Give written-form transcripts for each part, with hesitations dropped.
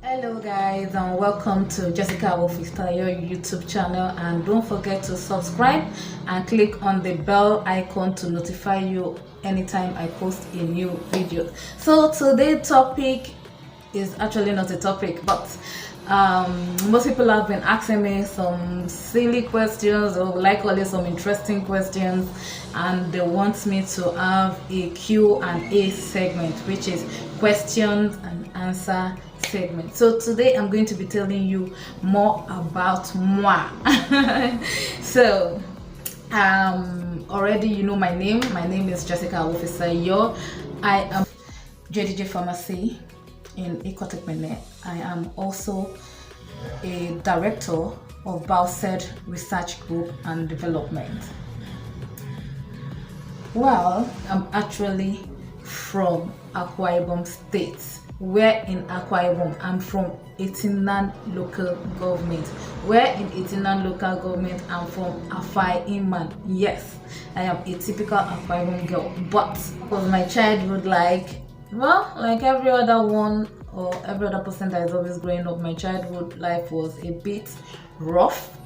Hello guys and welcome to Jessica Wolfistyle YouTube channel, and don't forget to subscribe and click on the bell icon to notify you anytime I post a new video. So today's topic is actually not a topic, but most people have been asking me some silly questions, or like call it some interesting questions, and they want me to have a Q&A segment, which is questions and answer segment. So today I'm going to be telling you more about moi. So already you know my name. My name is Jessica Wolfistyle. I am JDJ Pharmacy in Ikotekmene. I am also a director of Bowsed Research Group and Development. Well, I'm actually from Akwa Ibom State. Where in Akwa Ibom? I'm from Itinan local government. Where in Itinan local government? I'm from Afai Iman. Yes, I am a typical Akwa Ibom girl. But was my childhood like every other one or every other person that is always growing up? My childhood life was a bit rough.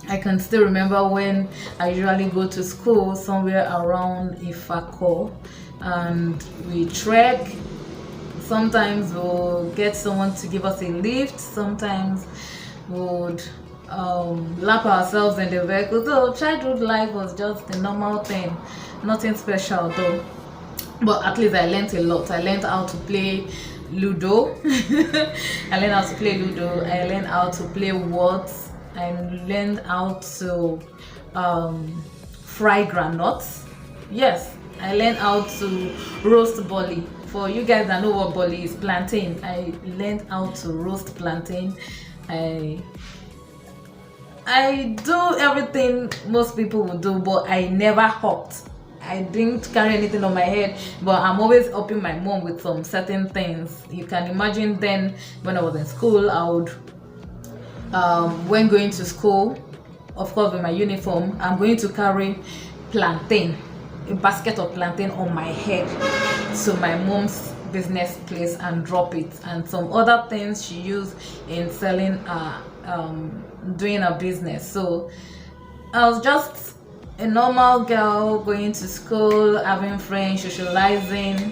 I can still remember when I usually go to school somewhere around Ifako, and we trek. Sometimes we'll get someone to give us a lift. Sometimes would lap ourselves in the vehicle. So childhood life was just a normal thing, nothing special though. But at least I learned a lot. I learned how to play Ludo. I learned how to play Ludo. I learned how to play words. I learned how to fry granuts. Yes, I learned how to roast bolly. For you guys that know what bolly is, plantain. I learned how to roast plantain. I do everything most people would do, but I never hopped. I didn't carry anything on my head, but I'm always helping my mom with some certain things. You can imagine then when I was in school, I would when going to school, of course with my uniform, I'm going to carry plantain, a basket of plantain on my head to my mom's business place and drop it, and some other things she used in selling doing a business. So I was just a normal girl going to school, having friends, socializing,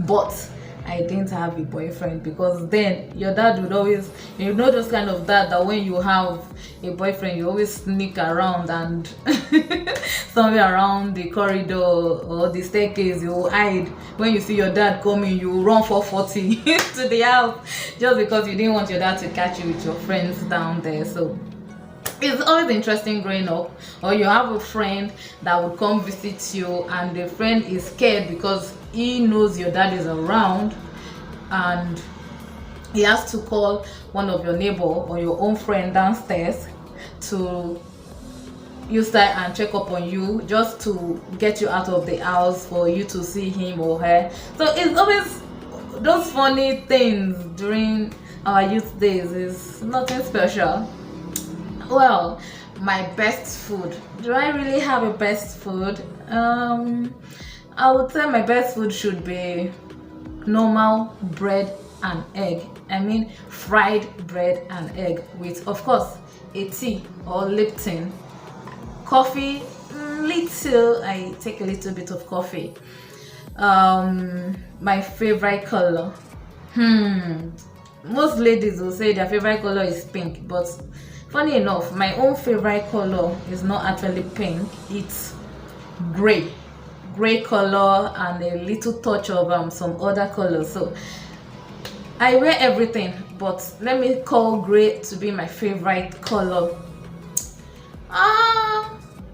but I didn't have a boyfriend, because then your dad would always, those kind of dad that when you have a boyfriend, you always sneak around and somewhere around the corridor or the staircase, you hide. When you see your dad coming, you run for 40 to the house, just because you didn't want your dad to catch you with your friends down there. So it's always interesting growing up, or you have a friend that would come visit you, and the friend is scared because he knows your dad is around, and he has to call one of your neighbor or your own friend downstairs to use that and check up on you, just to get you out of the house for you to see him or her. So it's always those funny things during our youth days. Is nothing special. Well, my best food. Do I really have a best food? I would say my best food should be normal bread and egg. I mean fried bread and egg with, of course, a tea or Lipton. Coffee, little. I take a little bit of coffee. My favorite color. Most ladies will say their favorite color is pink, but funny enough, my own favorite color is not actually pink. It's gray color, and a little touch of some other colors. So I wear everything, but let me call gray to be my favorite color.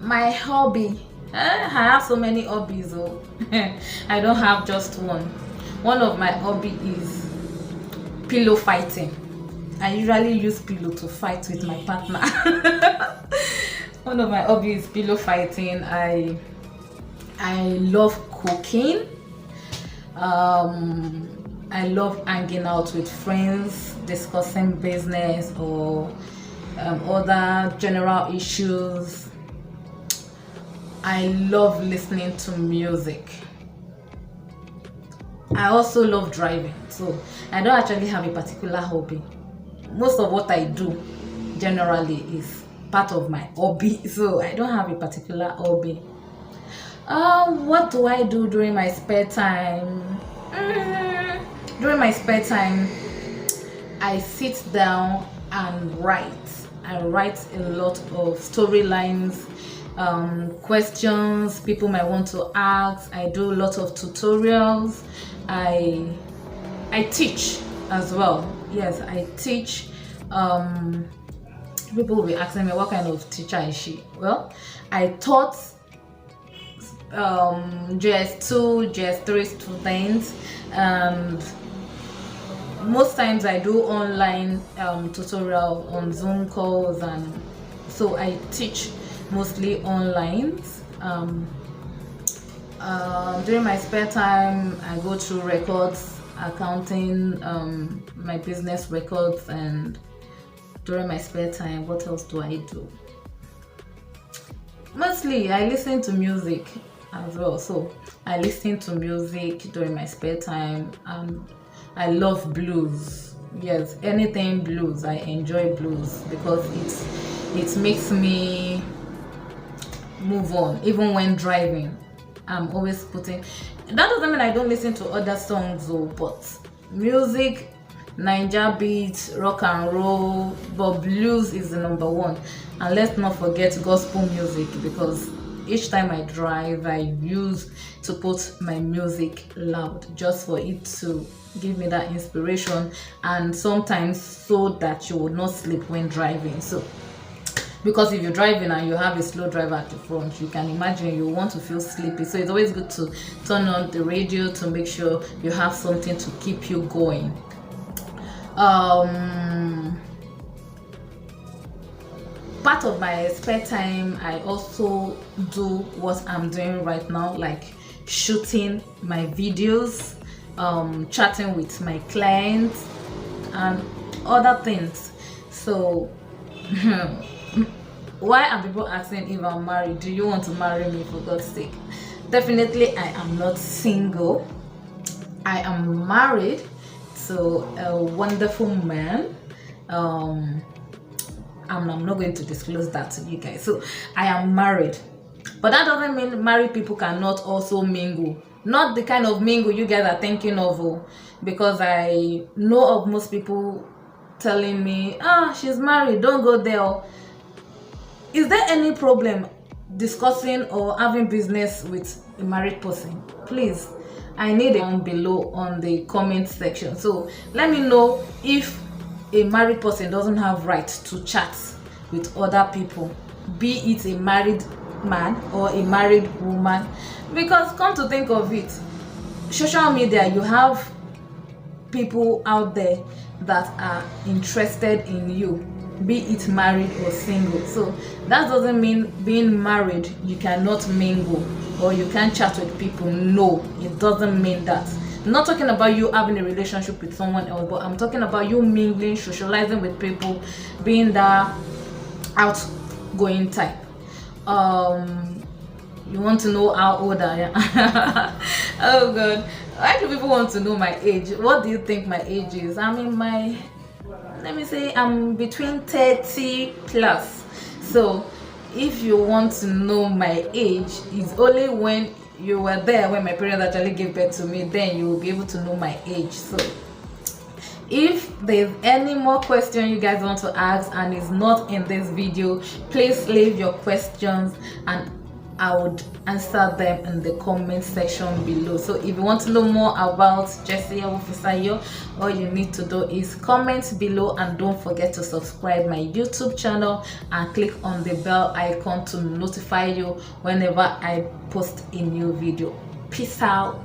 My hobby. I have so many hobbies. Oh. I don't have just one. One of my hobby is pillow fighting. I usually use pillow to fight with my partner. One of my hobbies is pillow fighting. I love cooking. I love hanging out with friends, discussing business or other general issues. I love listening to music. I also love driving, so I don't actually have a particular hobby. Most of what I do generally is part of my hobby, so I don't have a particular hobby. What do I do during my spare time? During my spare time, I sit down and write. I write a lot of storylines, questions people might want to ask. I do a lot of tutorials. I teach as well. Yes, I teach. People will be asking me, what kind of teacher is she? Well, I taught JS2, JS3 students, and most times I do online tutorial on Zoom calls, and so I teach mostly online. During my spare time, I go through records, accounting, my business records, and during my spare time, what else do I do? Mostly I listen to music as well, so I listen to music during my spare time, and I love blues. Yes, anything blues. I enjoy blues because it makes me move on. Even when driving, I'm always putting. That doesn't mean I don't listen to other songs though, but music, Niger beats, rock and roll, but blues is the number one. And let's not forget gospel music, because each time I drive, I use to put my music loud just for it to give me that inspiration, and sometimes so that you will not sleep when driving. So because if you're driving and you have a slow driver at the front, you can imagine you want to feel sleepy, so it's always good to turn on the radio to make sure you have something to keep you going. Part of my spare time, I also do what I'm doing right now, like shooting my videos, chatting with my clients, and other things. So why are people asking if I'm married? Do you want to marry me, for God's sake? Definitely I am not single. I am married to a wonderful man. I'm not going to disclose that to you guys. So I am married, but that doesn't mean married people cannot also mingle. Not the kind of mingle you guys are thinking of, because I know of most people telling me, she's married, don't go there. Is there any problem discussing or having business with a married person? Please, I need it down below on the comment section. So let me know if a married person doesn't have right to chat with other people, be it a married man or a married woman. Because come to think of it, social media, you have people out there that are interested in you, be it married or single. So that doesn't mean being married you cannot mingle or you can't chat with people. No, it doesn't mean that. I'm not talking about you having a relationship with someone else, but I'm talking about you mingling, socializing with people, being that outgoing type. You want to know how old I am? Oh God, why do people want to know my age? What do you think my age is? Let me say I'm between 30 plus. So if you want to know my age, it's only when you were there when my parents actually gave birth to me, then you will be able to know my age. So if there's any more question you guys want to ask and is not in this video, please leave your questions and I would answer them in the comment section below. So if you want to know more about Jessie Awufisayo, all you need to do is comment below, and don't forget to subscribe my YouTube channel and click on the bell icon to notify you whenever I post a new video. Peace out.